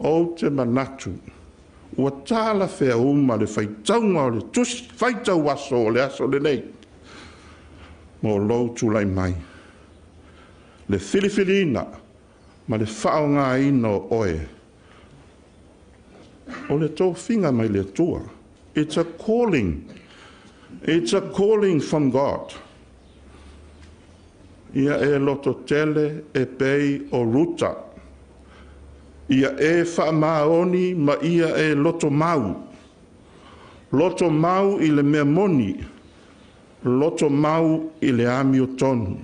o te manatu. Ua tāla whea uma le whaitaunga o le tusi whaitau aso o le aso le nei. Mō lou tūlai mai. Le whiliwhilina ma le whaonga ina o oe. O le tō whinga mai le tua. It's a calling. It's a calling from God. Ia e loto tele e pei o ruta. Ia e whaamaoni ma ia e loto mau. Loto mau i le mea moni. Loto mau i le ami o tonu.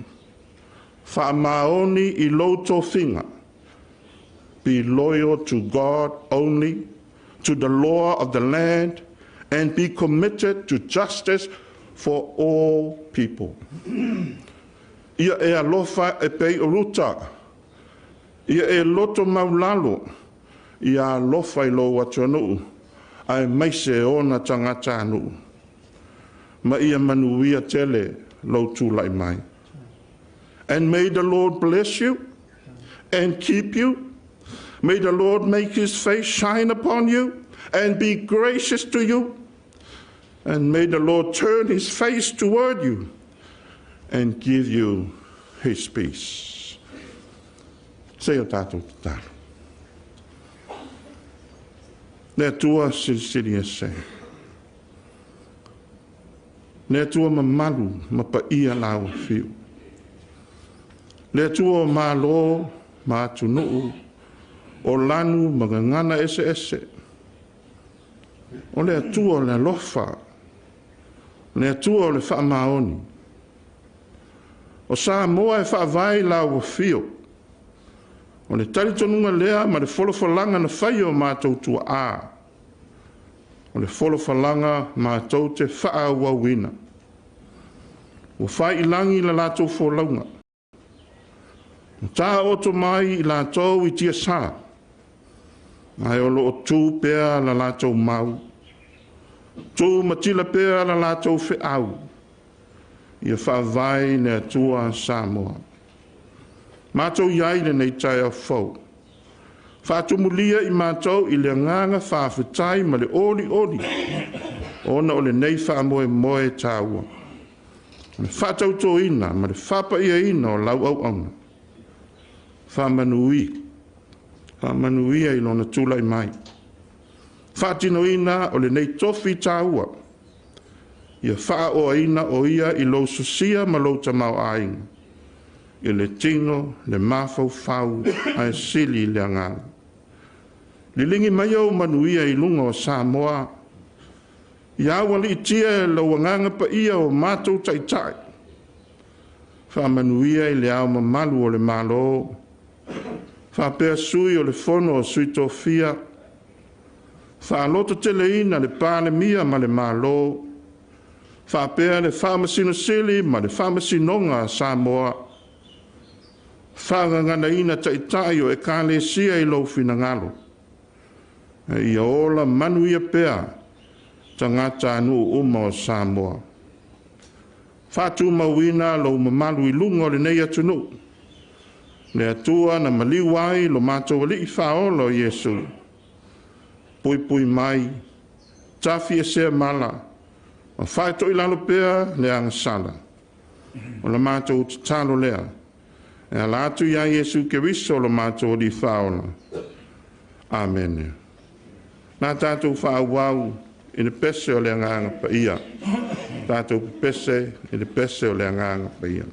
Whaamaoni i loto whinga. Be loyal to God only, to the law of the land, and be committed to justice for all people. Ia e alofa e pei o ruta. Ia e loto maulalo. Ia alofa i lo watuanu. Ai maise ona tangata anu. Ma ia manuia tele lo tūlai mai. And may the Lord bless you and keep you. May the Lord make his face shine upon you and be gracious to you. And may the Lord turn his face toward you and give you his peace. Say o tātou te tālu. Nea tua siri e se. Nea tua mamalu ma pa ia lau fiu. Nea tua Malo ma atu nuu o lanu magangana ese ese. O lea tua o le lofa. Lea tua o le whaamaoni. O Samoa e whaavai lau fio. O le talitonunga lea ma le folofalanga na whai o mātou tua a. O le folofalanga mātou te whaauga wina. O whai ilangi la lātou fōlaunga. O tā oto mai i lātou i tia sā. Ai o lo o tū pēa la lātou mau. Tū matila pēa la lātou whiau. Ia whaavai nea tua Samoa. Mātou iai le nei tai au fau. Whaatumulia i mātou i le nganga whaafitai ma le oli oli. Ona o le nei whaamoe moe tāua. Whaatau tō ina ma le whapa ia ina o lau au auna. Whamanui. Whamanui ai lona tūlai mai. Whaatino ina o le nei tofi tāua. Ia wha o ina o ia i lo susia ma lo tamau ainga. I le tino, le mafau fau, ai Sili le anganga. Li lingi mai au manuia i lunga o Samoa. Ia wali itia lo anganga pa ia o mātou tai tai. Wha manuia i le au mamalu o le Malo. Wha pēr sui o le fono o sui tofia. Wha loto teleina le pāle mia ma le Malo. Wha pēr le whamasino Sili ma le whamasinonga Samoa. Whangangana ina taitai o e kāle sia i lau finangalo. E ia ola manuia pēr tangata anu uma o Samoa. Whātu mawina lau mamalu i lunga o le nei atunu. Le atua na maliwai lo mātou wali i whaola o Yesu. Pui pui mai, tafi e sea mala, o whaeto i lalo pēr le angasala. O la mātou te talo lea. E ala atu ia Yesu ke riso lo mātou li whaola. Amen. Nā tātou whaawau i le pese o le anganga pa ia. Tātou pese i le pese o le anganga pa ia.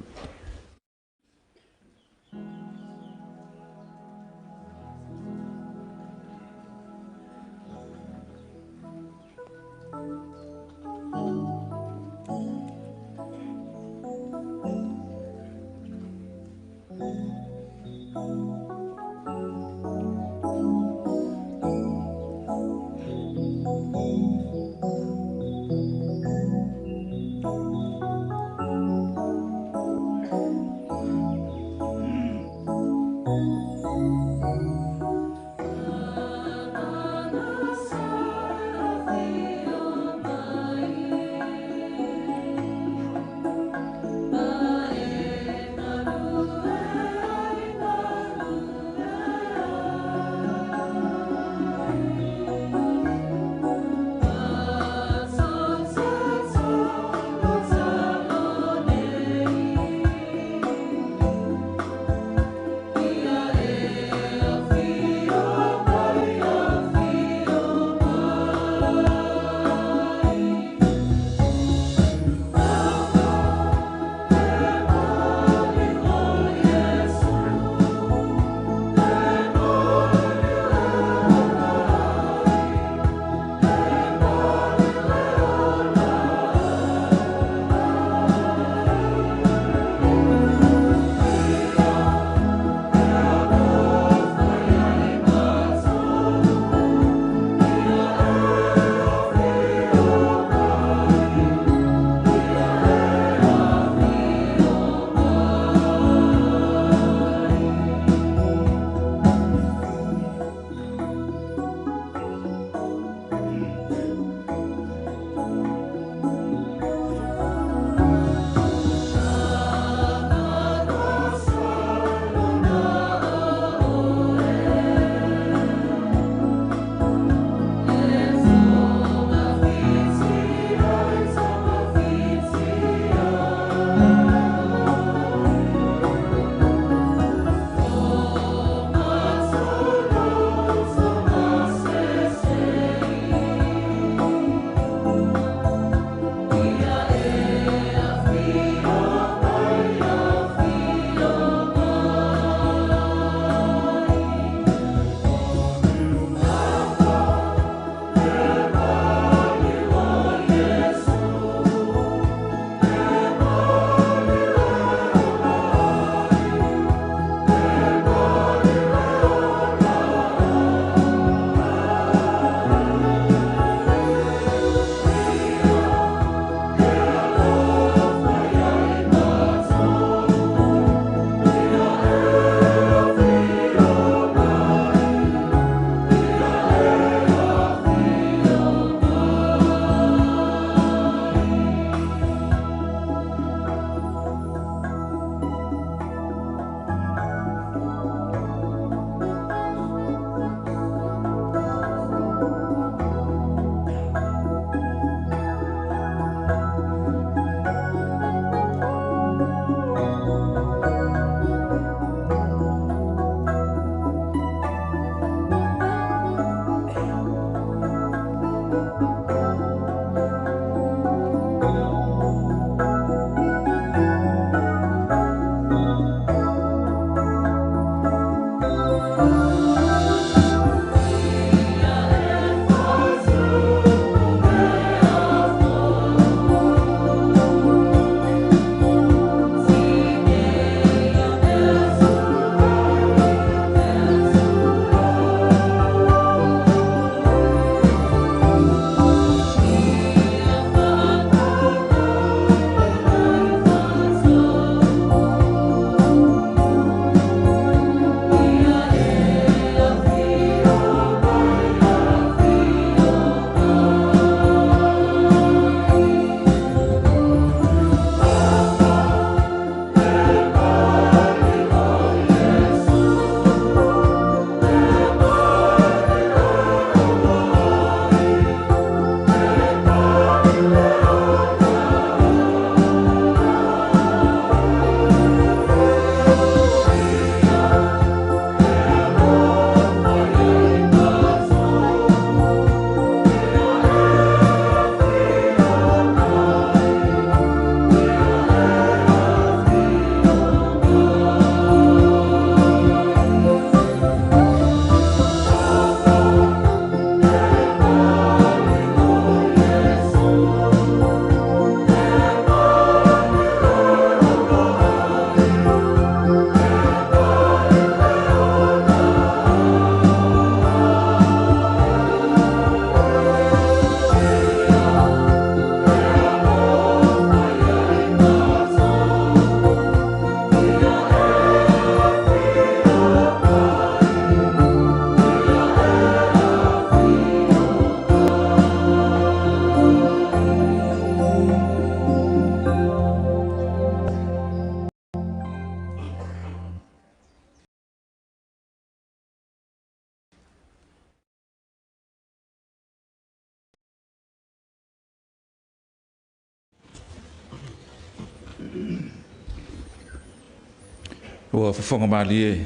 Ua whafonga malie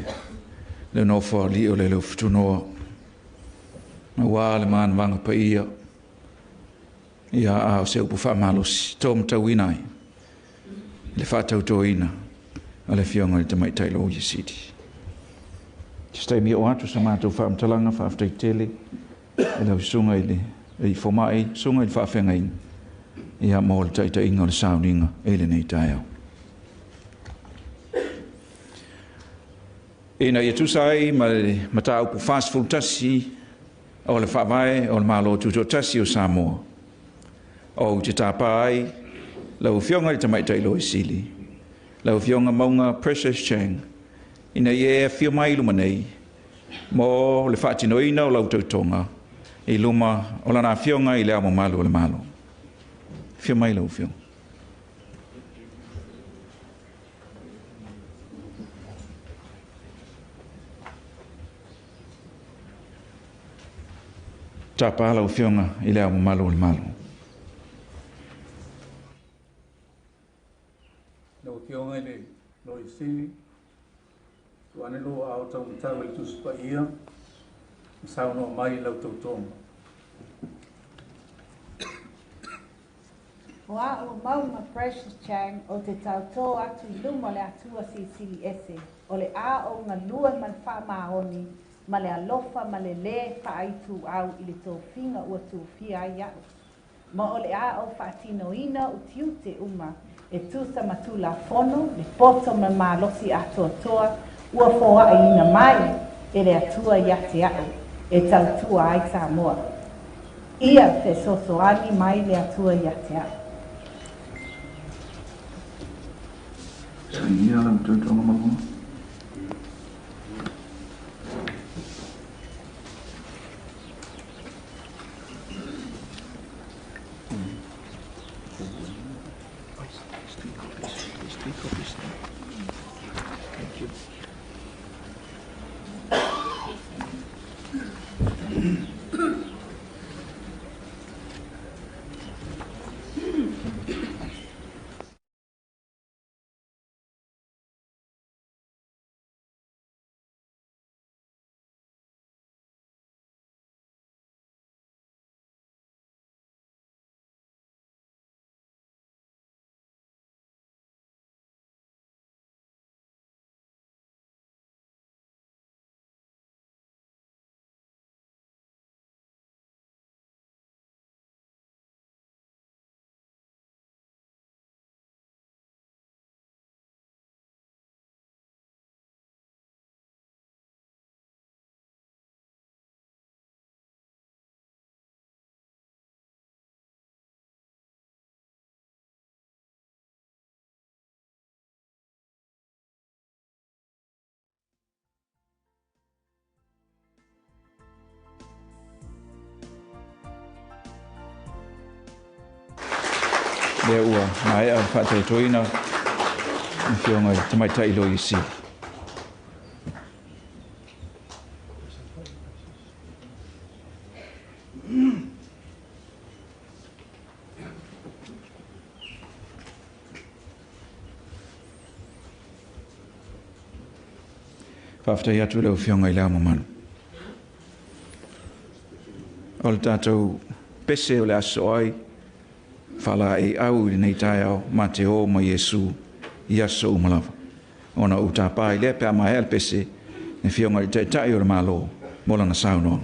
le no wha li o le lo futunoa. Na wā le maana wanga pa ia. Ia a o se upu wha malosi. Tō mtau inai. Le wha tau tō ina. A le fionga le tamai tai Loia City. Stai mi o atu sa mātou wha mtalanga wha aftai tele. E lau sunga i le. E whomai sunga i le wha whenga ina. Ia mo le taita inga le Sauniga. E le nei tai au. Ina ia tusai ma le mata upu fast food tasi o le whawai o le Malo tuto tasi o Samoa. O te tāpai lau fionga i tamai tai Loia Sili. Lau fionga Mauga Precious Chang. Ina ia fio mai luma nei. Mo le whaatinoina o lau tautonga. I luma o lana fionga i le amo Malo o le Malo. Fio mai lau fionga. Tapa lau fionga i le amo Malo o le Malo. Lau fionga i le Loia Sili. Tuane lo au tau mtau i tuspa ia. Sao no mai lau tau tonga. Wa o Mauga Precious Chang o te tauto atu I luma le atua si Sili ese. O le a o ngā lua man wha maoni. Ma le alofa ma le whaaitu au I le tōwhinga ua tūwhia ai au. Ma o le a o whaatinoina o tiute uma. E tusa matula fono, le poto ma malosi atua toa. Ua foa ina mai e le atua iate au. E tautua ai Samoa. Ia te sosoani mai le atua iate au. Ia lam tautonga maunga. Le ua mai a whaatautoina I fionga I tamai tai Loia Sili. Whawhatai atu leo fionga I leo mamanu. O le tātou pese o le aso ai, whala e au I nei tai au, ma te o ma Iesu, I aso umalawa. Ona utapai lea pia mai el pese, ne fionga I te tai o le Malo, mola na saunoa.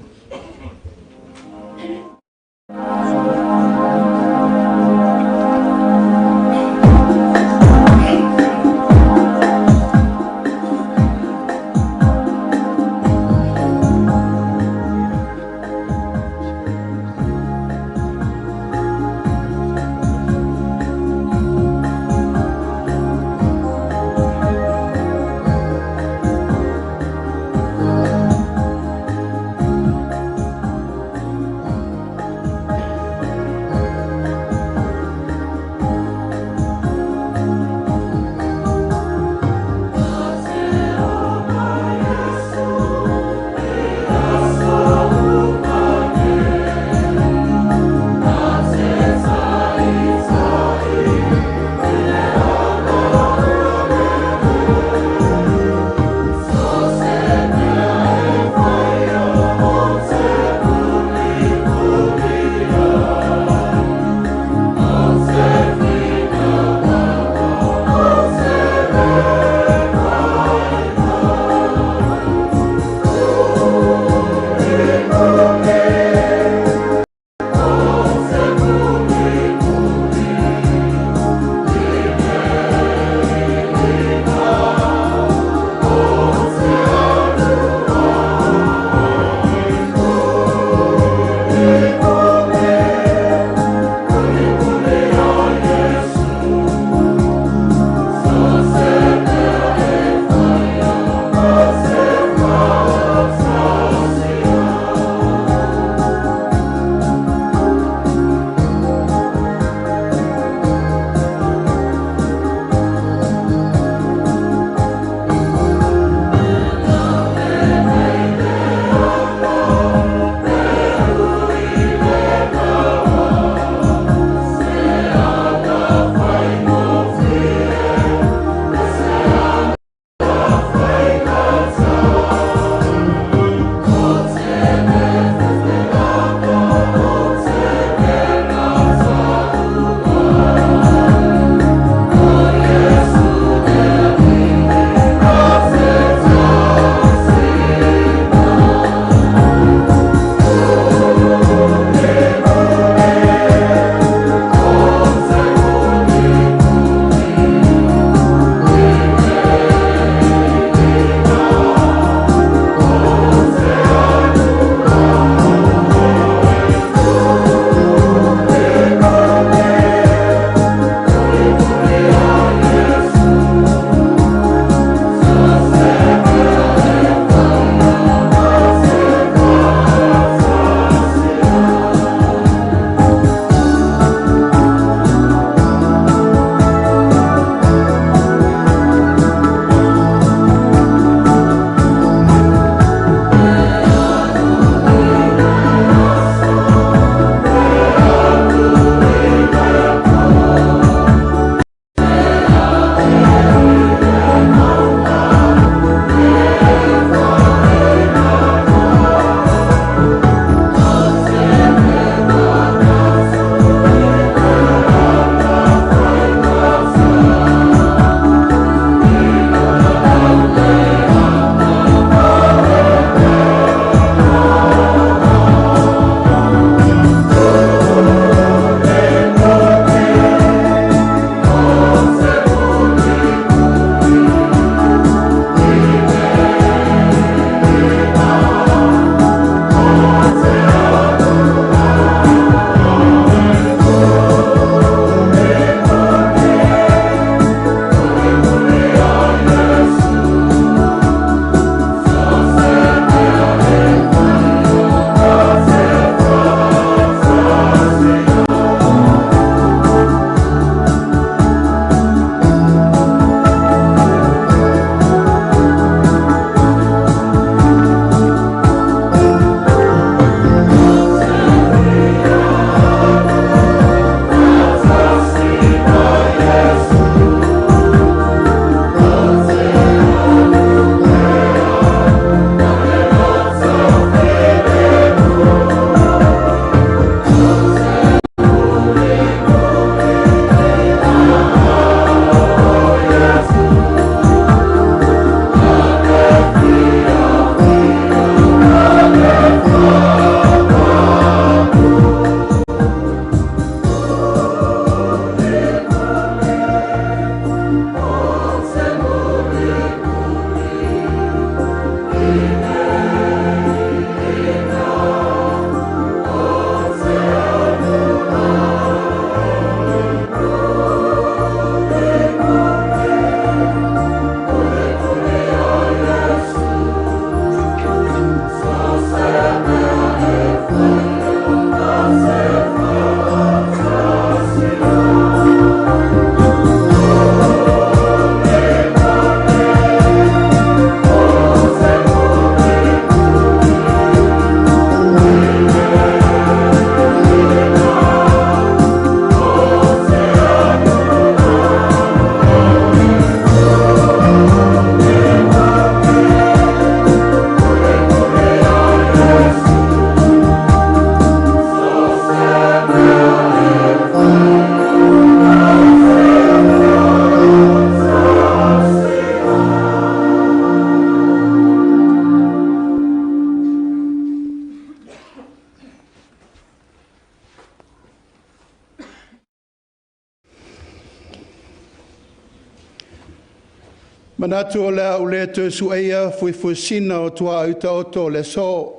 Manatu o lea o lea te sueia fui sina o tua uta oto le so.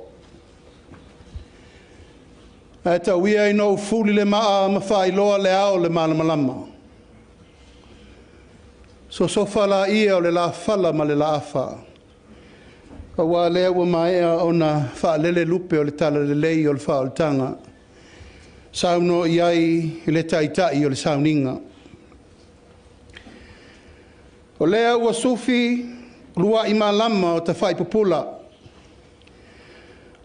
E ta wia I no fuli le maa ma whai loa le ao le malamalama. So fala ia o le la fala ma le la afa. Ka wā lea ua maea o na whaalele lupe o le tala le lei o le whaaltanga. Sauno iai I le taitai o le Sauniga. O lea ua sufi lua I malama o ta whaipupula.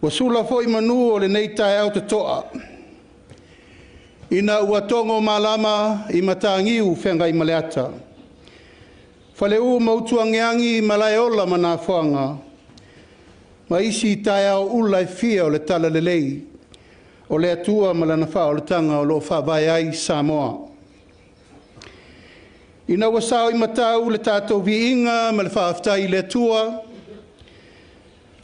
Ua sula fo I manu o le nei tae au te toa. Ina ua tongo malama I matangiu whenga I maleata. Whale u mautuangeangi malai ola mana whanga. Ma isi tae au ula I fia o le tala le lei. O le atua malana wha o le tanga o lo whawai ai Samoa. Ina ua sao I matau le tātou viinga ma le whaaftai le atua.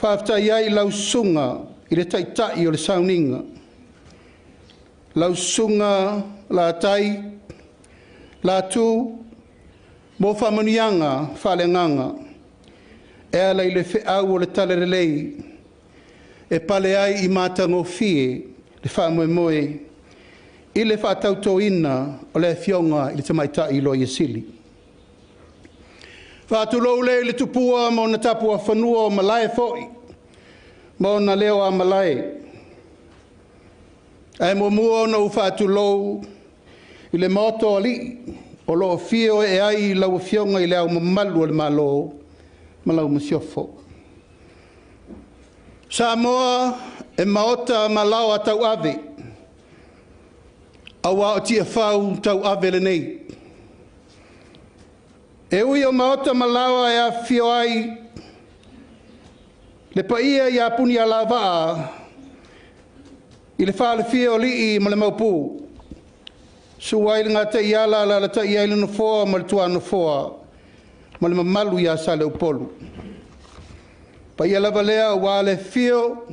Whaaftai ai lausunga I le taitai o le Sauniga. Lausunga la tai, la tu, mo whamanianga whalenganga. E alai le whiau o le tala le lei. E pale ai I mātango fie le whamoemoe. I le whaatautoina o le fionga I le tamaitai Loia Sili. Whaatulou le le tupua mo na tapua whanua o malae foi. Mo na leo a malae. Ai mo mua na whaatulou I le maota o li. O lo fio e ai lau fionga I le au mamalu o le Malo. Malau masiofo. Samoa e maota malau a tau ave. Awa o tia whau tau ave le nei. E ui o maota malawa e a fio ai. Le paia I a puni a lava I le whaale fio li I ma le maupu. Suwai le ngata I ala la ta I aile no foa ma le tua no foa. Ma le mamalu I a sale upolu. Paia lava lea wa le fio.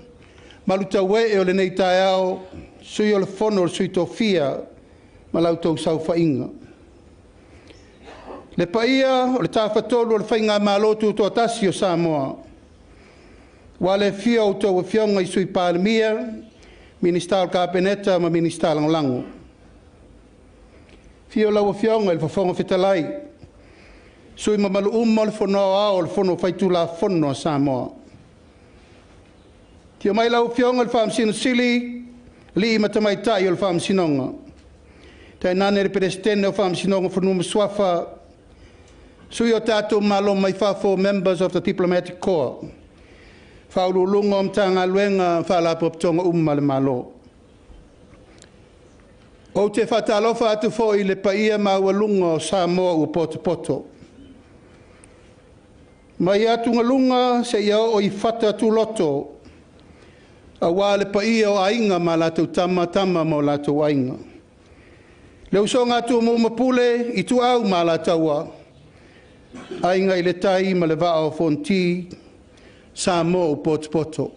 Maluta we e o le nei tae ao. Sui o le fono o le sui tofia. Ma lau tau sau whainga. Le paia o le tāwhatolu o le whainga Malo tu to tasi o Samoa. Wa le fio o tau fionga I sui pālemia. Ministal kapeneta ma ministal lango. Fio lau fionga il fafonga fitalai. Sui mamalu le fono ao le fono faitula fono a Samoa. Tio mai lau fionga il whaamsino Sili. Li matamaitai o le whaamsinonga. Tai nane re presidente o whaamsinonga whanuma swafa. Sui o tātou Malo mai whafo members of the diplomatic corps. Faauuga o tanga luenga whalapoptonga le Malo. O te whatalofa atu fo I le paia maualunga o Samoa ua poto. Mai atu ngalunga se iao o I whata tu loto. A wā le paia o ainga ma lātou tama mo lātou ainga. Leu so ngātu mo mapule I tu au ma lātaua. Ainga I le tai ma le vaa o fonti. Samoa o poto.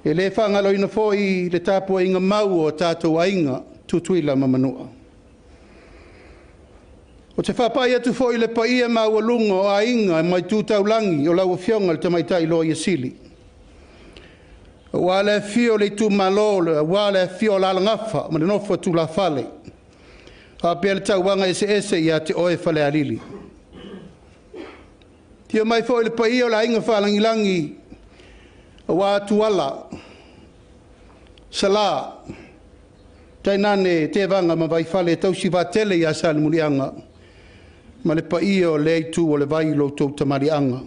E le whangaloina foi le tāpua inga mau o tātou ainga tutuila mamanua. O te whapai atu foi le paia maualunga o ainga mai tūtaulangi o lau fionga le tamaitai Loia Sili. O wale fio le tu Malo, o wale fio la langafa, ma le nofo tu la fale. A pia le tauanga ese I a te oe fale alili. Tio mai foi le paia o la inga whalangilangi o wā tuala. Sala. Tainane te vanga ma vai fale tausi vatele I a sali murianga. Ma le paia o le tu o le vailo tau tamarianga.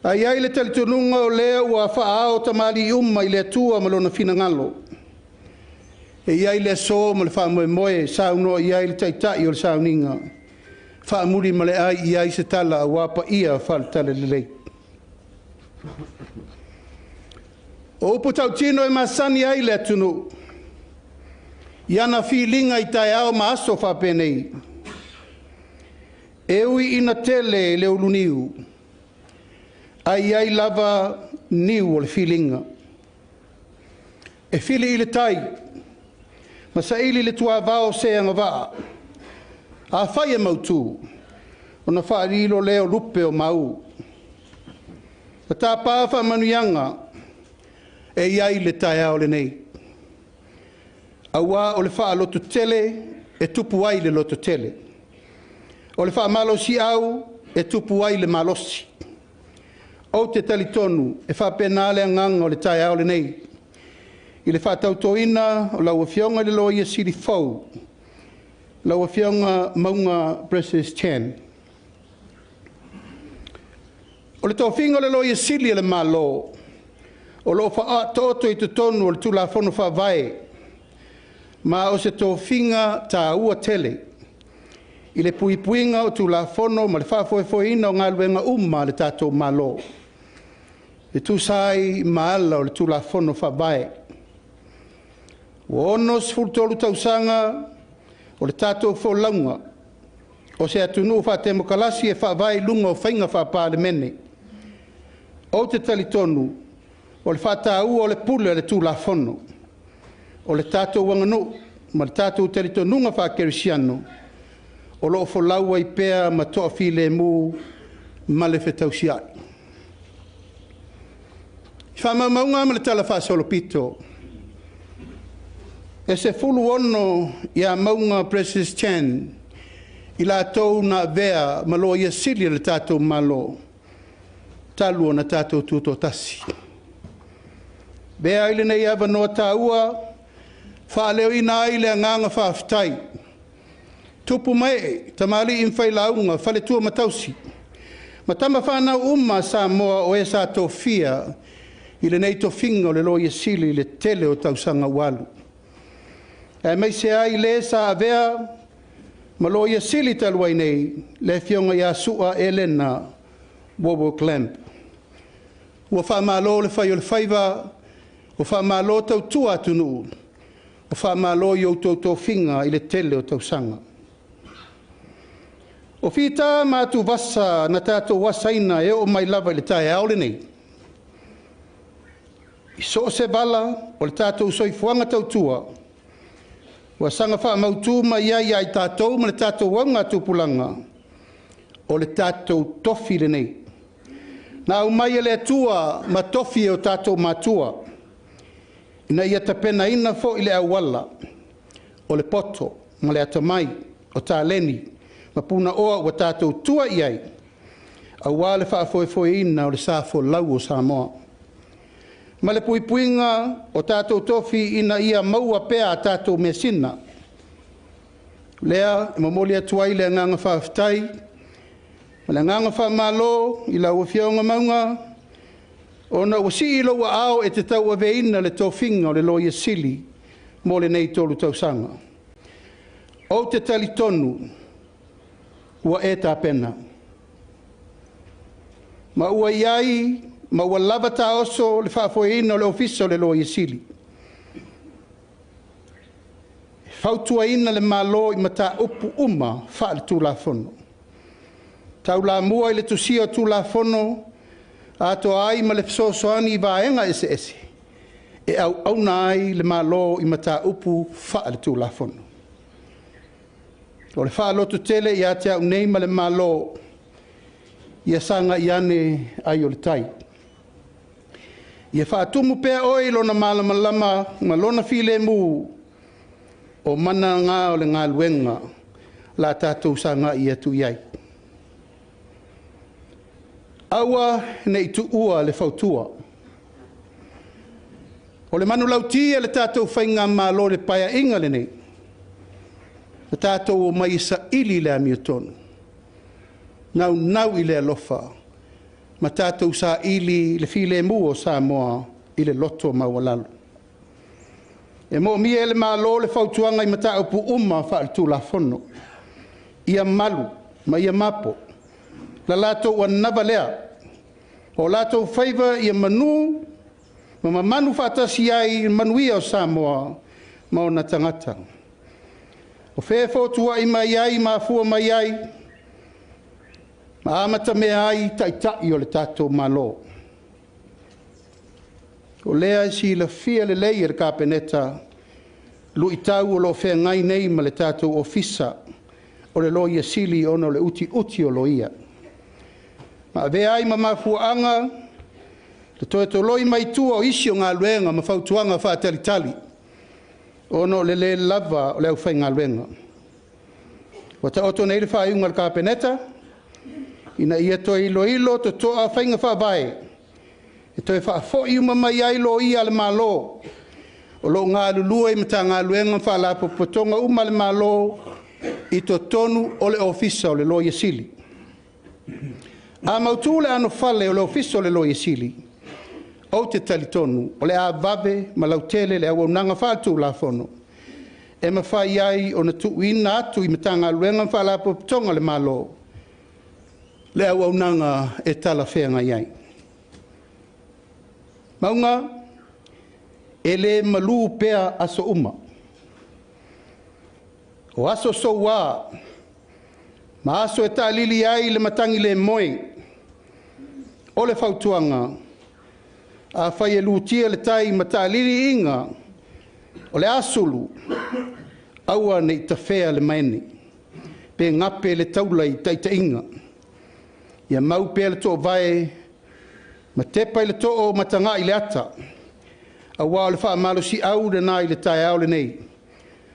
Ai ai le talitununga o lea ua whaao tamari I le atua malona fina ngalo. E iai le so ma le whamoe sauno iai le taitai o le Sauniga. Whaamuri ma le ai iai se tala a wapa ia whaletale le lei. O upo tau tino e masani ai le atunu. Iana whilinga I tai ao ma aso whapenei. E ui ina tele le uluniu. Ai ai lava niu o le whilinga. E whili I le tai. Ma sa ili le tua vao se anga waa. A whai e mautu, o na whaarilo leo lupe o mau. Ta tā pāwha manuianga, e iai le tai ao le nei. Aua o le wha loto tele, e tupu ai le loto tele. O le wha malosi au, e tupu ai le malosi. O te talitonu, e wha penale anganga o le tai ao le nei. I le wha tautoina, o lau fionga le Loia Sili Fau. Lau fionga maunga President Chang. O le tōwhinga le Loia Sili le Malo. O lo wha toto I te tonu o le tula whono wha vai. Ma o se tōwhinga tā ua tele. I le puipuinga o tula whono ma le whafoefoina o ngā luenga le tātou Malo. Le tūsai maala o le tula whono wha vai. O ono sfurtolu tausanga o le tātou wholaunga. O se atunu wha te mokalasi e wha vai lunga o whainga wha pāle mene. O te talitonu, o le whātāua o le pule le tūla whono. O le tātou wangano, ma le tātou talitonunga wha kerisiano. O lo wholaua I pēa ma toa while mū ma le whetausiai. Whamamaunga ma le tala whasolo pito. E se fulu ono ia maunga President Chang I la tau na vea ma Loia Sili le tātou Malo. Talu na tātou tūto tasi. Bea ile nei ava noa tāua, whaaleo ina aile nganga whaafitai. Tupu mai, tamali inwhai launga, whale tua matausi. Matama whanau Samoa o e sa tōwhia, ile nei tōwhinga o le Loia Sili le tele o tausanga walu. E mai se ai le sa avea, ma Loia Sili taluai nei, le fionga ia sua Elena, Bobo Clamp. Ua wha malo le whai o le whaiva, o wha malo tau tua atunu, o wha malo I o tau whinga I le tele o tau sanga. O whita mātu wasa na tātou wasaina e o mai lava I le tae aole nei. I so se bala o le tātou soifuanga tau tua, ua sanga wha mautu ma iai ai tātou ma le tātou wanga tupulanga, o le tātou tofi le nei. Nā umai le atua ma tofi o tātou mātua. Ina ia tapena ina fo I le awala, o le poto, ma le atamai, o tā leni, ma puna oa ua tātou tua iai, a wale whaafoefoe ina o le sāfo lau o Samoa. Ma le puipuinga o tātou tofi ina ia maua pea a tātou mesina. Lea, mamoli atuai le nganga whaafitai, ma le nganga wha malo I la ua fionga maunga, o na ua si ilo ua ao e te tau aveina le tōwhinga o le Loia Sili, mo le nei tolu tausanga. O te talitonu, ua e tā pena. Ma ua iai, ma ua lava tā oso le whaafoeina o le ofisa o le Loia Sili. Whautua ina le malo I mata upu wha le tūla whono. Tau la mua I le tusia o tūla whono, a to ai ma le psosoani I vaenga ese. E au na ai le malo I mata upu wha le tūla whono. O le wha loto tele I a te au nei ma le malo, ia sanga I ane ai o le tai. Ia whaatumu pea oi lona malamalama, ma lona while mu, o mana ngā o le ngā luenga, la tātou sanga I atu iai. Aua nei tu ua le whautua. O le manu lautia le tātou whainga malo le paia inga le nei. Le tātou o mai sa ili le amiotonu. Nau I le alofa. Ma tātou sa ili le file mu o Samoa I le loto mawalalu. E mo mia le malo le whautuanga I mata upu wha le tūla whono. Ia malu, ma ia mapo. La lato ua navalea. O lato whaiva ia manu, ma manu whaatasi ai manuia o Samoa, ma o na tangata. O whewho tua I mai ai, ma fua mai ai, ma amata mea ai tai o le tātou malo. O lea si la fia le leia le kapeneta, lu I tau o lo whea ngai nei ma le tātou ofisa, o le Loia Sili ono le uti o Loia. Ma vea ai mafuanga, te toe to loi mai tua o isi o ngā luenga ma fautuanga whaatalitali. Ono le lava o le au whai ngā luenga. Wa ta oto nei le whaiunga le kāpeneta, ina ia toi ilo to toa whainga whaavae. E toi whaafoi mai ai Loia le Malo. O lo ngā lulua i mata ngā luenga whaala popotonga le Malo i to tonu o le ofisa o le Loia Sili. A mautu le ano whale o le ofisa o le Loia Sili. O te talitonu, o le a vave ma lautele le au nanga whātu la whono. E ma whai ai o na tuuina atu i mata ngā luenga whaala popotonga le Malo. Le au nanga e tala whenga iai. Maunga, e le malu pea aso uma. O aso so wā, ma aso e tālili ai le matangi le moe. O le whautuanga, a whai e lutia le tai ma tālili inga, o le asulu, aua nei ta whea le maeni, pe ngape le taulai taita inga. Ia mau pea le tō vai, ma tepa i le tō o matanga i le ata, a wā le wha malo si au le nai le tai au le nei,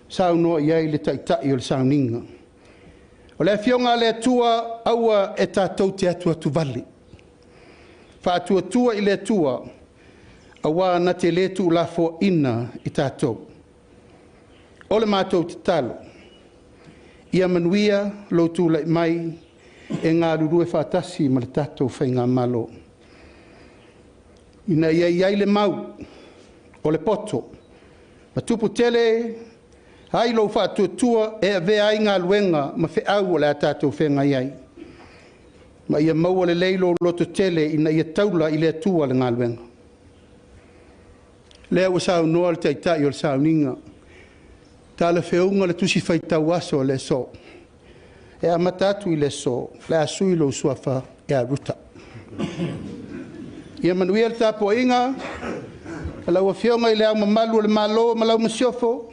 sau noa iai le taitai o le Sauniga. O le fionga le atua aua e tātou te atua tu vale. Wha atua i le atua, a wā na te le tu la fo ina i tātou. O le mātou te talo, ia manuia lo tu lai mai e ngā rurue whātasi ma le tātou whainga malo. Ina iai le mau, o le poto, ma tupu tele, hai lo whātuatua e a vea ai ngā luenga ma whe au o le a tātou whenga iai. Ma ia maua le leilo loto tele ina ia taula i le atua le ngā luenga. Lea ua sau noa le taitai o le Sauniga. Tā le whiunga le tusi whaitau aso o le so. E a matatu i le so, le a sui lo suafa e a ruta. Ia manuia le tāpo inga, lau a whiunga i le au mamalu o le Malo, ma lau masiofo.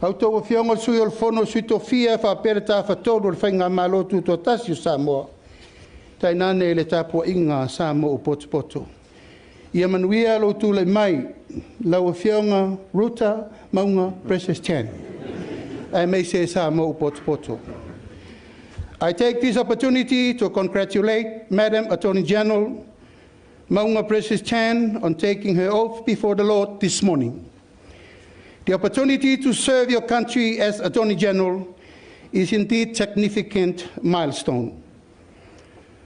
Au tau a whiunga sui o le fono sui tofia, wha pere tā whatoru o le whainga Malo tūtua tasi o Samoa. Tai nane le tāpo inga Samoa o poto. Ia manuia lo tūlei mai, lau a whiunga, ruta, maunga, precious Chang. I may say Samoa o poto. I take this opportunity to congratulate Madam Attorney General Mauga Precious Chang on taking her oath before the Lord this morning. The opportunity to serve your country as Attorney General is indeed a significant milestone.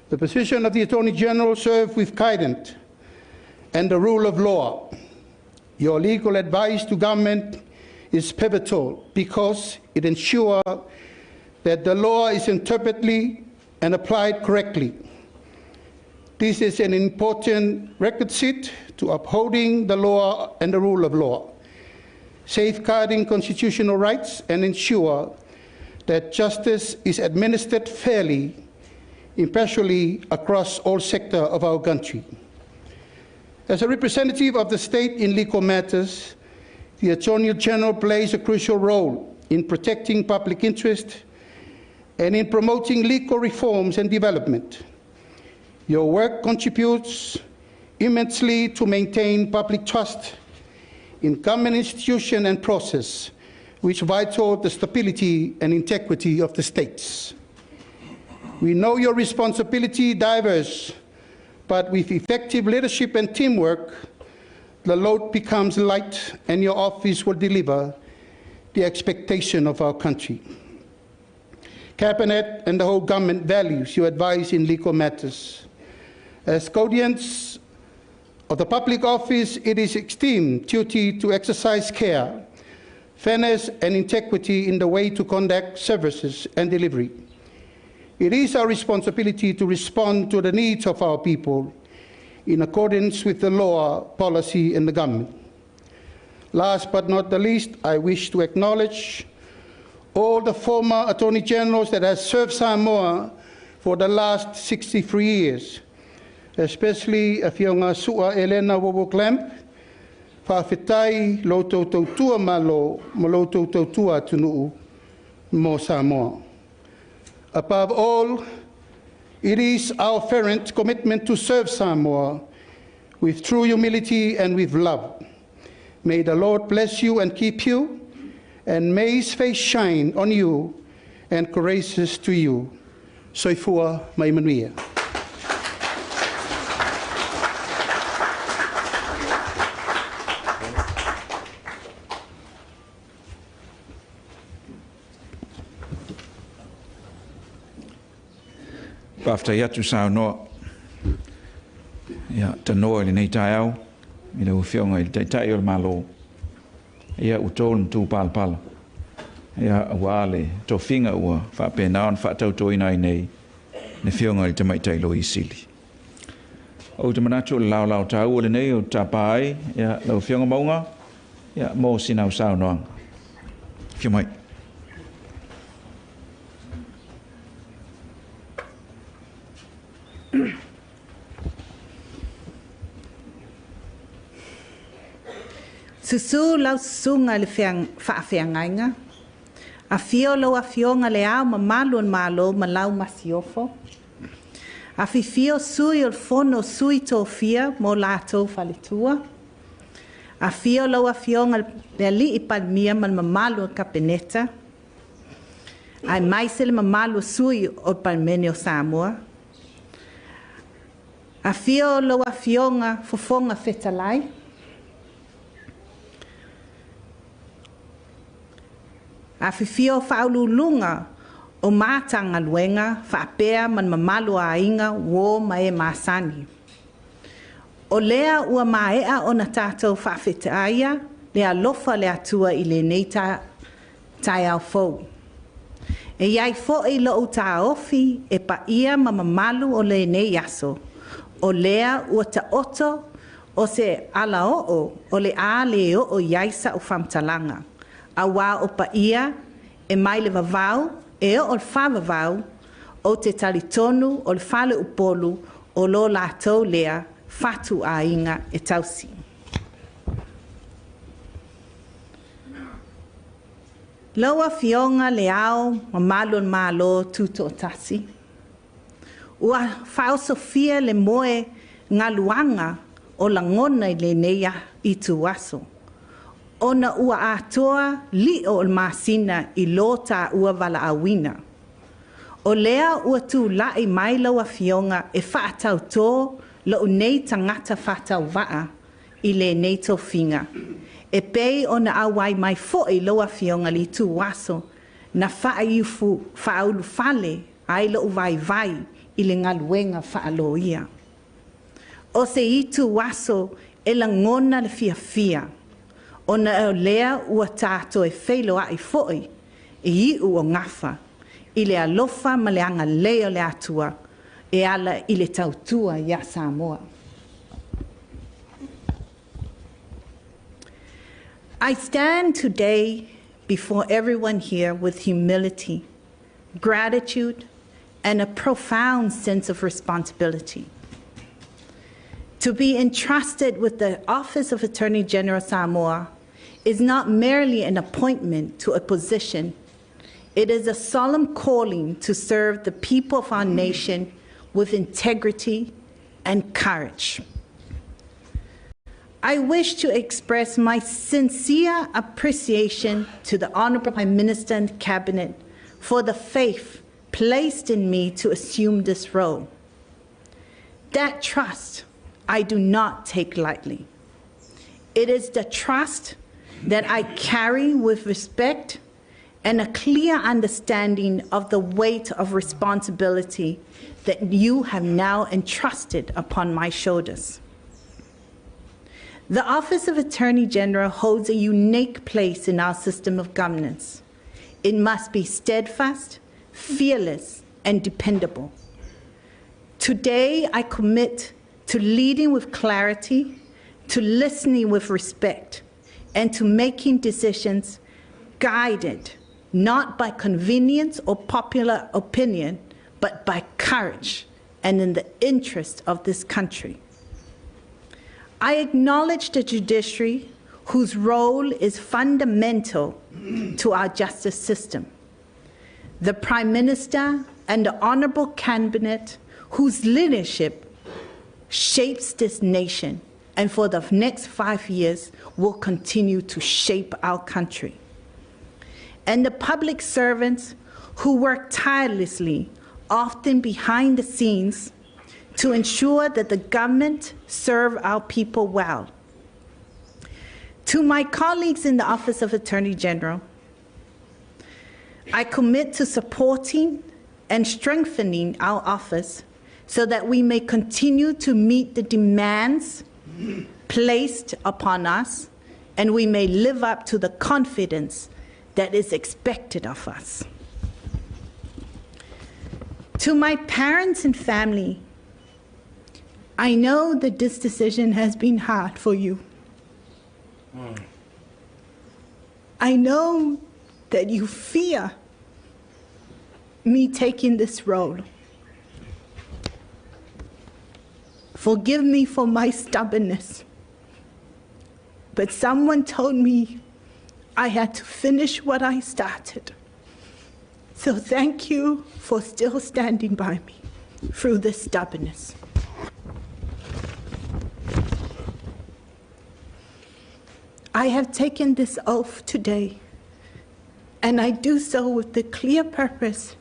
The position of the Attorney General serves with guidance and the rule of law. Your legal advice to government is pivotal because it ensures that the law is interpreted and applied correctly. This is an important requisite to upholding the law and the rule of law, safeguarding constitutional rights, and ensure that justice is administered fairly, impartially across all sectors of our country. As a representative of the state in legal matters, the Attorney General plays a crucial role in protecting public interest and in promoting legal reforms and development. Your work contributes immensely to maintain public trust in government institution and process, which is vital to the stability and integrity of the states. We know your responsibility diverse, but with effective leadership and teamwork, the load becomes light and your office will deliver the expectation of our country. Cabinet and the whole government values your advice in legal matters. As guardians of the public office, it is esteemed duty to exercise care, fairness and integrity in the way to conduct services and delivery. It is our responsibility to respond to the needs of our people in accordance with the law, policy and the government. Last but not the least, I wish to acknowledge all the former Attorney Generals that have served Samoa for the last 63 years, especially Whiunga Sua Elena Wawoklamp, whawhetai lo tautua Malo, mo lo tautua tunuu mo Samoa. Above all, it is our fervent commitment to serve Samoa with true humility and with love. May the Lord bless you and keep you, and may his face shine on you and gracious to you. Soifua mai manuia. Pafta yatu saunoa. Ia tanoa ili nei tai au. I le uwhionga ili tai o le Malo. Ia utol mtu palpala. Ia wale to finga ua whapena on whatauto ina i nei. Ne whionga ili tamai tai lo i Sili. O te manatu le lau tau o le nei o tapai. Ia lau whionga maunga. Ia mō sinau saunoanga. Whio mai. Susu lau sunga le whaawhiangainga. A fio lau a fionga le au ma Malo and Malo ma lau masiofo. A fio sui o fono sui tō fia mo lātou whaletua. A fio lau a fionga le li I palmia ma Malo kapeneta. Ai maise le Malo sui o palmene o Samoa. A fio lau a fionga fofonga fetalai. A whiwhio whaululunga o mātanga luenga whaapea man Malo a inga wō mai māsani. O lea ua maea o na tātou whaafetaia lea lofa lea tua I le nei tai au fau. E iai fo I lo o tā ofi e pa ia ma Malo o le nei aso. O lea ua ta oto o se ala o le a le o iaisa o whamtalanga. A wā o pa ia, e mai le vavau, e o le whawavau, o te talitonu, o le whale upolu, o lo lātou lea, whatu a inga e tausi. Laua fionga le ao, ma Malo and Malo tuto o tasi. Ua whao Sofia le moe ngaluanga o langona I le neia I tu aso. Ona ua atoa li o masina I lo tā ua wala awina. O lea ua tu lai mai laua fionga e whaatau tō lo nei tangata whaatau waa I le nei tō whinga. E pei ona awai mai fo'i laua fionga li tu waso na whaaiufu whaaulu fale ai lo vai I le ngaluenga whaaloia. O se I tu waso e langona le fia. Ona lea ua tātou e whailo ai fo'i I o ngafa I le alofa ma le anga leo le atua e ala I le tautua ia Samoa. I stand today before everyone here with humility, gratitude, and a profound sense of responsibility. To be entrusted with the Office of Attorney General Samoa is not merely an appointment to a position. It is a solemn calling to serve the people of our nation with integrity and courage. I wish to express my sincere appreciation to the Honorable Prime Minister and Cabinet for the faith placed in me to assume this role. That trust I do not take lightly. It is the trust that I carry with respect and a clear understanding of the weight of responsibility that you have now entrusted upon my shoulders. The Office of Attorney General holds a unique place in our system of governance. It must be steadfast, fearless, and dependable. Today, I commit to leading with clarity, to listening with respect, and to making decisions guided not by convenience or popular opinion, but by courage and in the interest of this country. I acknowledge the judiciary, whose role is fundamental to our justice system. The Prime Minister and the Honorable Cabinet whose leadership shapes this nation and for the next 5 years will continue to shape our country. And the public servants who work tirelessly, often behind the scenes, to ensure that the government serve our people well. To my colleagues in the Office of Attorney General, I commit to supporting and strengthening our office so that we may continue to meet the demands placed upon us and we may live up to the confidence that is expected of us. To my parents and family, I know that this decision has been hard for you. I know that you fear me taking this role. Forgive me for my stubbornness, but someone told me I had to finish what I started. So thank you for still standing by me through this stubbornness. I have taken this oath today, and I do so with the clear purpose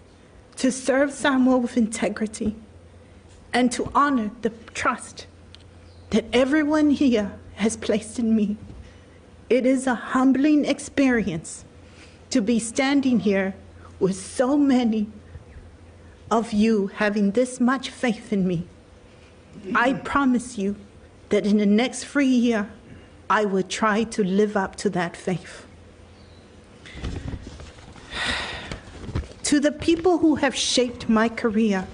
to serve Samoa with integrity and to honor the trust that everyone here has placed in me. It is a humbling experience to be standing here with so many of you having this much faith in me. I promise you that in the next 3 years, I will try to live up to that faith. To the people who have shaped my career,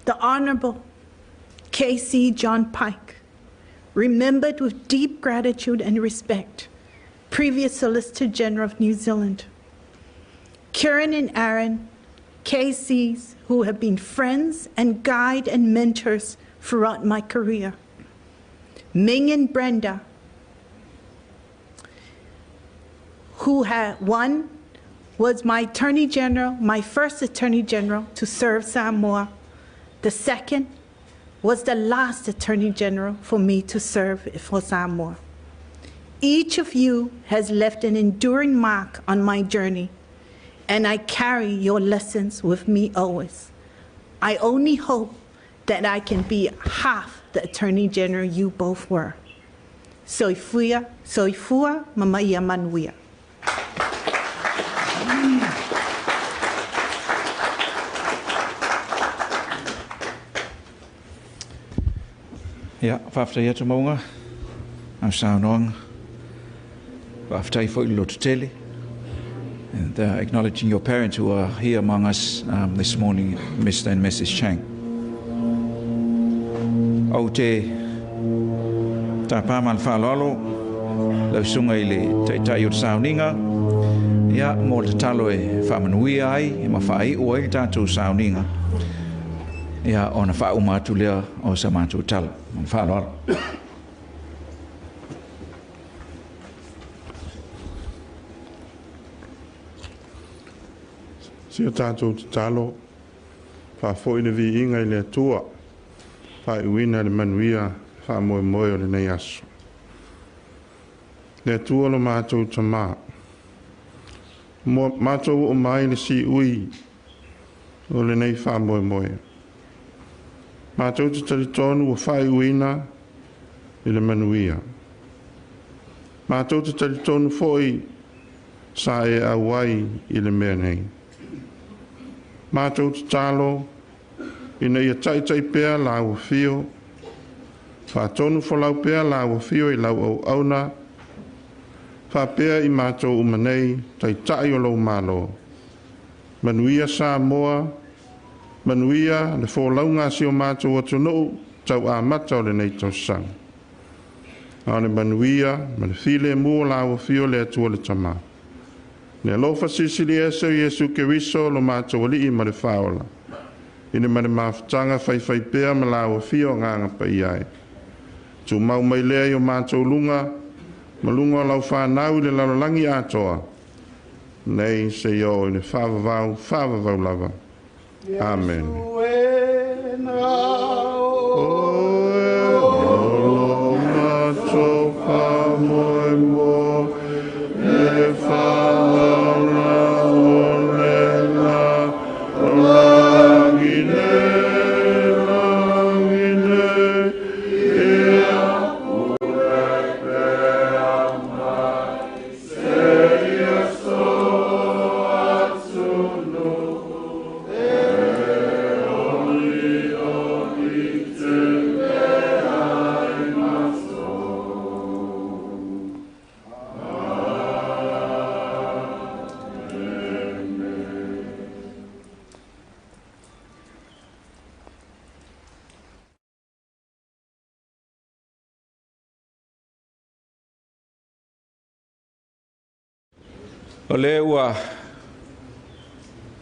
the Honorable K.C. John Pike, remembered with deep gratitude and respect, previous Solicitor General of New Zealand. Kieran and Aaron, KCs who have been friends and guide and mentors throughout my career. Ming and Brenda, who one was my Attorney General, my first Attorney General to serve Samoa. The second was the last Attorney General for me to serve for Samoa. Each of you has left an enduring mark on my journey, and I carry your lessons with me always. I only hope that I can be half the Attorney General you both were. Soifua, mamaia manuia. Ja, whaftai atu Mauga, au Saunonga, whaftai fo ilo tutele, and acknowledging your parents who are here among us this morning, Mr. and Mrs. Chang. Au te tāpāma whālalo, lau sunga i le taitai o Sauniga, ia mō te talo e whamanuia ai, e ma whai ua i tātou Sauniga. Ia ona Faauuga atu lea o sa mātou tala, whālalo. Sia tātou te talo, whafo ina vi inga i le atua, whai uina le manuia, wha moe moe o le nei aso. Le atua lo mātou ta mā. Mātou o mai le si ui, o le nei wha moe moe. Mātou te talitonu o whai uina i le manuia. Mātou te talitonu foi sa e awai i le mea nei. Mātou te talo, ina ia tai pēr la ua whio, whātonu whalau pēr la ua whio i lau au auna, whāpēr i mātou umanei, tai o lau Malo. Manuia Samoa, manuia le whōlaunga si o mātou atu nou, tau a mata o le nei tau sang. A le manuia, ma le while mua la ua whio le atua le tamā. Ne alofa Sili Yesu Keriso lo mātou alii ma le whaola. Ine ma le mawhatanga whai pēr ma la ua whio nganga pa iai. Tu mau mai lea i o mātou lunga, ma lunga lau whanau le lalolangi atoa. nei se yo le whaavavau lava. Amen. O matoka moe mo e whaala o le la langine e a ure pe ama se yeso atsuno e oli te me ai maso. O le ua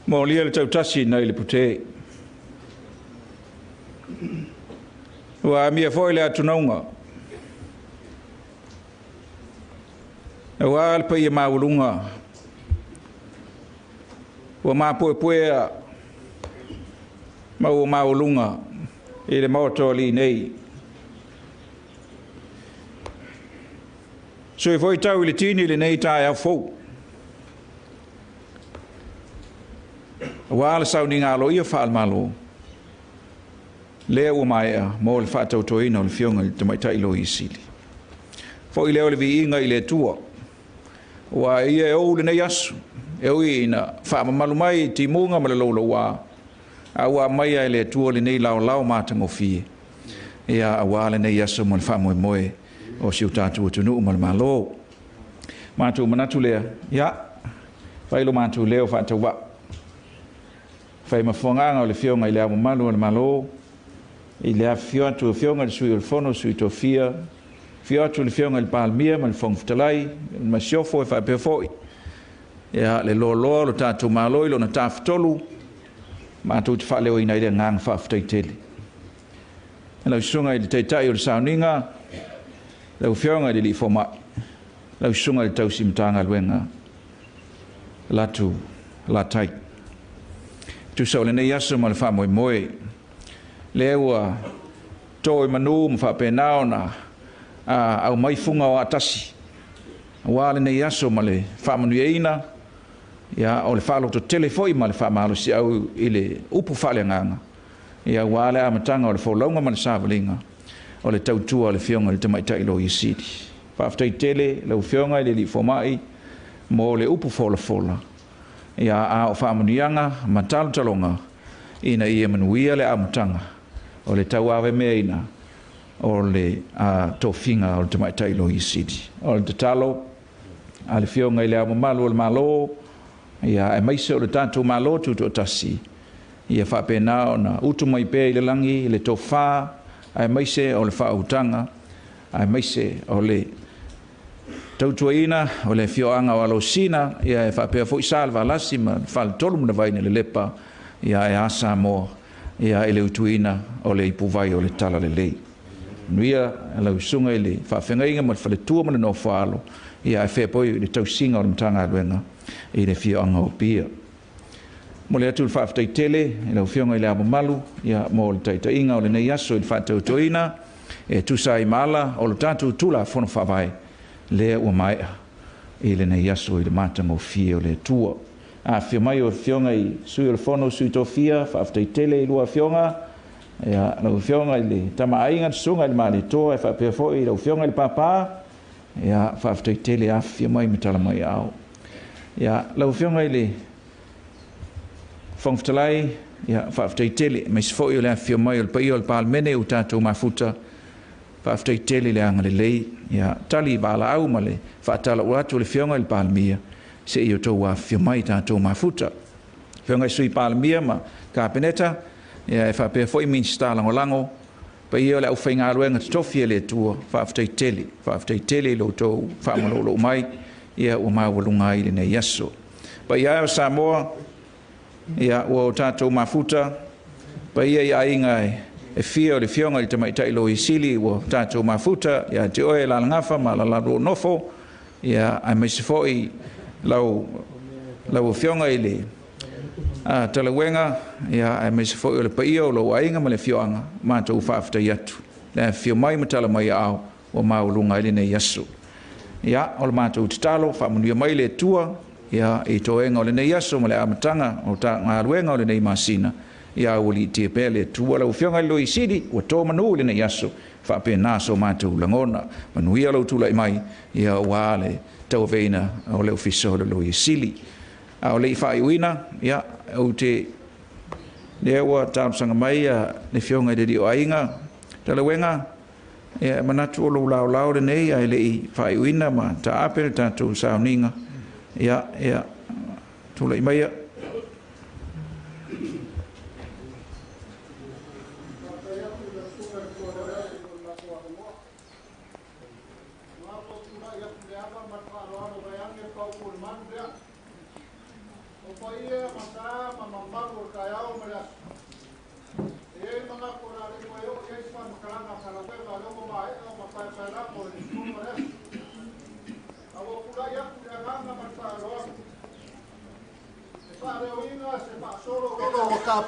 mo lia le tautasi nei le pute. Ua mia foi le atunaunga. Ua alpa ia maulunga. Ua mapoepoea mau maulunga i le maoto li nei. So i foi tau i le tini le nei tae au fou. Ua le Sauniga Loia whaal Malo. Lea ua maea mo le whaatautoina o le fionga le tamaitai Loia Sili. Fo i leo le vi inga i le tua. Ua ia e ou le nei asu. E ui ina whaamamalu mai ti munga ma le lolo wā. A ua mai ai le tua le nei lao lao mātango fie. Ia a wā le nei asu mo le whaamoe moe o siu tātua tunu ma le Malo. Mātu manatu lea. Ia. Whailo mātu leo whaatau wā. Fai mawhonganga o le fionga i le amu malu o le Malo. I le afio atu o fionga le sui o le fono, sui to fia. Fio atu le fionga le palmia, ma le whongfutalai, ma siofo e whaipea foi. Ia le loa lo tātou Malo i lo na tāwhtolu. Ma atu te whaleo ina i le ngang whaafutai tele. Lau sunga i le teitai o le Sauniga. Lau fionga i le li fomai. Lau sunga i le tausi mtanga luenga. Latu, latai. Tu sa o le nei aso ma le wha moe. Le ua toi manu ma wha penao na au mai funga o atasi. Wa le nei aso ma le wha manueina. Ia o le wha loto telefoi ma le wha malo si au i le upu wha le nganga. Ia wa le amatanga o le whaulaunga ma le sāwalinga. O le tautua o le fionga le tamaitai Loia Sili. Whaaftai tele lau fionga i le li fomai mo le upu fola. Ia a o whaamanianga ma talonga ina ia manuia le amutanga o le tau awe mea ina o le tofinga o le tamaitai Loia Sili. O le tatalo a le fionga i le amu malu o le Malo ia e maise o le tātou Malo tuto tasi ia whapena o na utu mai pē i le langi i le tofa a e maise o le whautanga a e maise o le tautuaina o le fioanga o alosina ia e whapea fo i salva lasi ma whal tolu muna vaina le lepa ia e asa mo ia e le utuina o le ipuvai o le tala le lei. Nuia e lau sunga i le whawhengainga ma le whaletua mana no whaalo ia e whepoi le tausinga o le mtanga aluenga i le fioanga o pia. Mo le atu le whaafitai tele i lau fionga i le amu malu ia mo le taitainga o le nei aso i le whaatautuina e tusa i maala o le tātou tula fono whawai. Lea ua maea i le nei aso i le mātango fia o le tua. A fia mai o fionga i sui o le fono sui to fia, whaafitai tele i lua fionga. Ia lau fionga i le tama ainga sunga i le maale toa e whaapea foi i lau fionga i le papa. Ia whaafitai tele a fia mai mitala mai au. Ia lau fionga i le whangfutalai, ia whaafitai tele, mai se foi o le a fia mai o le pai o le palmene o tātou mafuta. Whaafitai tele le anga le lei, ia tali wala au ma le whaatala o atu le fionga i le palmia, se i o tau a fia mai tātou mafuta. Fionga i sui palmia ma kāpeneta, ia e whaapea foi min stalango lango, pa i o le au whainga aruenga tofia le tua, whaafitai tele lo tau whaamalolo mai, ia ua mawalunga i le nei aso. Pa ia o Samoa, ia ua o tātou mafuta, pa ia i ainga e fia o le fionga i tamaitai Loia Sili ua tātou mafuta, ia te oe la langafa ma la lalo nofo, ia ai mai se foi lau lau fionga ile talawenga ia ai mai se foi le paia o lo ainga ma le fionga ma tau faafta yatu le fio mai matala mai au o maulunga ile nei yasu ia o le matou talo fa munia mai le tua ia e toenga o le nei yasu ma le amatanga o ta ngaluenga o le nei masina ia o li te pele tua lau fionga lo i Sili o to manu le nei yasu fa pe na so matou langona manuia lo tula mai ia wale tau veina o le ofiso lo i Sili o le Faauuga ia o te le wa tamsanga mai le fionga de o ainga talawenga ia manatu o lo lao le nei ai le Faauuga ma ta ape ta tu Sauniga ia tu le mai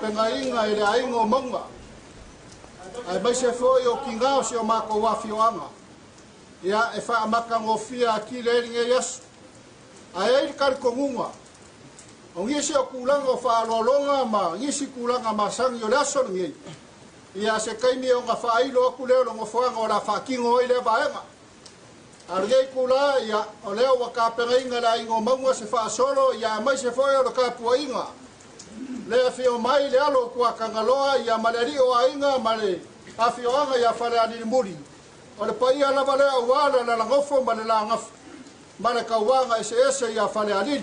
pengainga ile aingo Mauga ai mai se foi o kingao se o mako wa fioanga ia e fa maka ngofia ki le nge yes ai kar kongunga o ngi se o kulanga fa lolonga ma ngi si kulanga ma sang yo laso ngi ia se kaimi o nga fa ilo ku le lo ngofoanga o la fa kingo ile baenga argei kula ia o leo wa ka pengainga la ingo Mauga se fa solo ia mai se foi o ka puinga le fio mai le alo kua kangaloa ia maleri o ainga male afioanga ia fale ani muri o le pai ala vale awala la ngofo male la ngaf male kawanga ese ia fale ani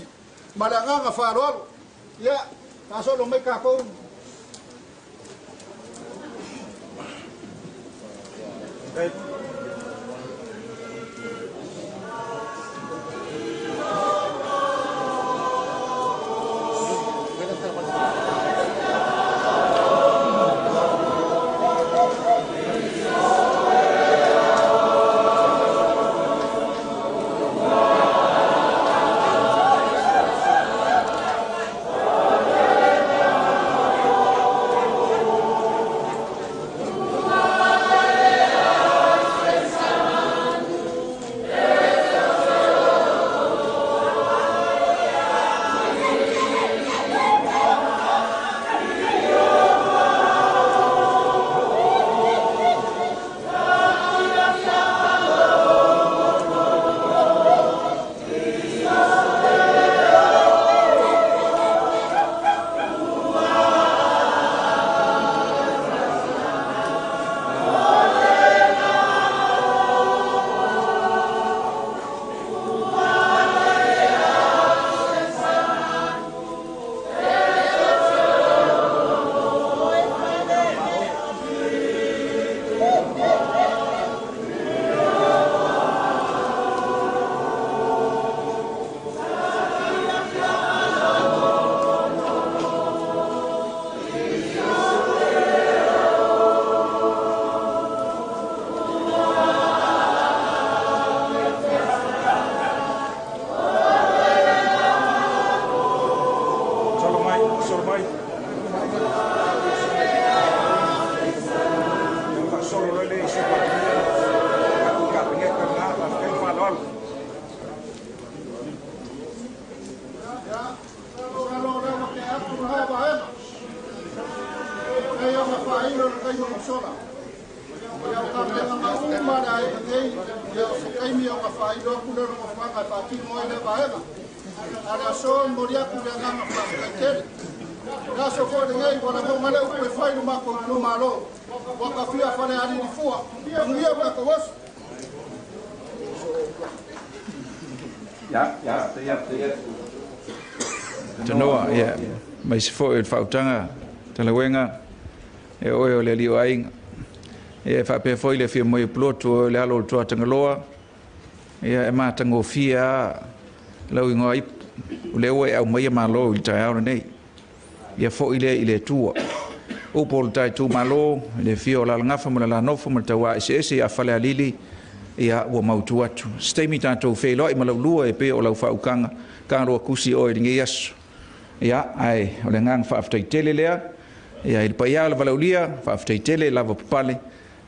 male nganga faro ia asolo me ka ko Tanoa, ia, mai se foi o fautanga, talawenga, e oe o le liu ainga. E whape foi le fia moi plotu o le alo tua tangaloa, ia e mātango fia, lau ingoa ipu, o le oe au mai Malo i tai aura nei. Ia foi i le tua. Upo o tai tu Malo, le fia o la ngafa mo la nofa mo tawa ese ia fale alili, ia ua mautu atu. Steimi tātou wheloi i malau lua e pe o lau whaukanga, ka roa kusi o e ringe Iasu. Ia, ai, o le ngang whaaftai tele lea, ia il paia la valaulia, whaaftai tele lava papale,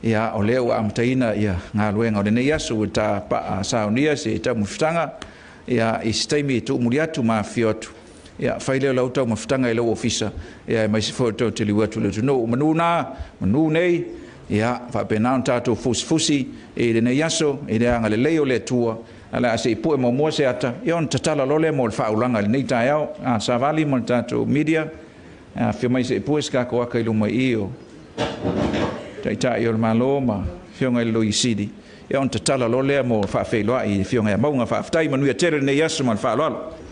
ia o leo a amtaina ia ngā luenga o le nei Iasu e tā pa a Sauniga se e tau mawhitanga, ia i steimi e tu umuri atu maa whio atu. Ia, whaileo lau tau mawhitanga e lau ofisa, ia e maisi whautau te liu atu le tuno. Manu nā, manu nei, ia, whapenao tātou fusi e le nei Iasu, e le anga le leo le tua, ala ase i pue mo se ata, ia on tatala lole mo le whaulanga le nei tai au, a Savali mo le tātou media, a whio mai se i pue skako aka ilu mai i o tai o le Malo ma whionga i Loia Sili. Ia on tatala lole mo whaafeiloa i whionga Mauga whaaftai manuia tere nei Iasu ma le whaaloalo.